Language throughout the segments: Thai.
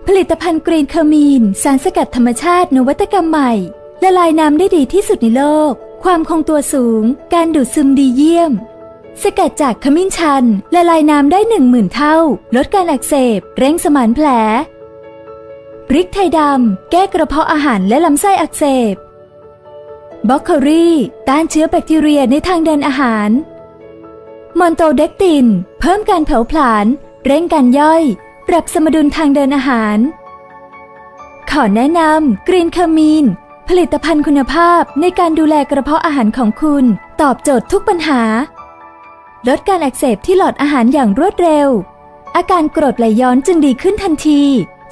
ผลิตภัณฑ์กรีนเคอร์มีนสารสกัดธรรมชาตินวัตกรรมใหม่ละลายน้ำได้ดีที่สุดในโลกความคงตัวสูงการดูดซึมดีเยี่ยมสกัดจากขมิ้นชันละลายน้ำได้ 10,000 เท่าลดการอักเสบเร่งสมานแผลพริกไทยดำแก้กระเพาะอาหารและลำไส้อักเสบบรอกโคลีต้านเชื้อแบคทีเรียในทางเดินอาหารมอนโตเดกตินเพิ่มการเผาผลาญเร่งการย่อยปรับสมดุลทางเดินอาหารขอแนะนำกรีนเคอร์มีนผลิตภัณฑ์คุณภาพในการดูแลกระเพาะอาหารของคุณตอบโจทย์ทุกปัญหาลดการอักเสบที่หลอดอาหารอย่างรวดเร็วอาการกรดไหลย้อนจึงดีขึ้นทันที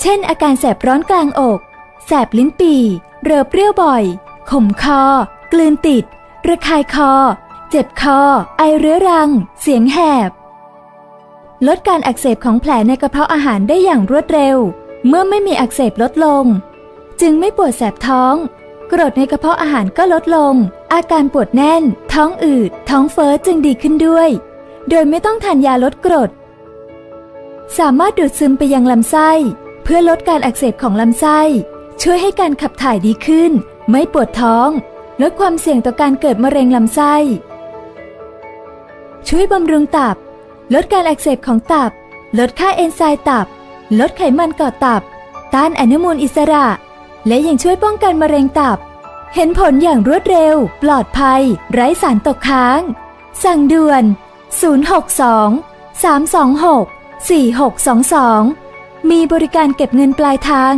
เช่นอาการแสบร้อนกลางอกแสบลิ้นปี่เรอเปรี้ยวบ่อยขมคอกลืนติดระคายคอเจ็บคอไอเรื้อรังเสียงแหบลดการอักเสบของแผลในกระเพาะอาหารได้อย่างรวดเร็วเมื่อไม่มีอักเสบลดลงจึงไม่ปวดแสบท้องกรดในกระเพาะอาหารก็ลดลงอาการปวดแน่นท้องอืดท้องเฟ้อจึงดีขึ้นด้วยโดยไม่ต้องทานยาลดกรดสามารถดูดซึมไปยังลำไส้เพื่อลดการอักเสบของลำไส้ช่วยให้การขับถ่ายดีขึ้นไม่ปวดท้องลดความเสี่ยงต่อการเกิดมะเร็งลำไส้ช่วยบำรุงตับลดการอักเสบของตับลดค่าเอนไซม์ตับลดไขมันก่อตับต้านอนุมูลอิสระและยังช่วยป้องกันมะเร็งตับเห็นผลอย่างรวดเร็วปลอดภัยไร้สารตกค้างสั่งด่วน062 326 4622มีบริการเก็บเงินปลายทาง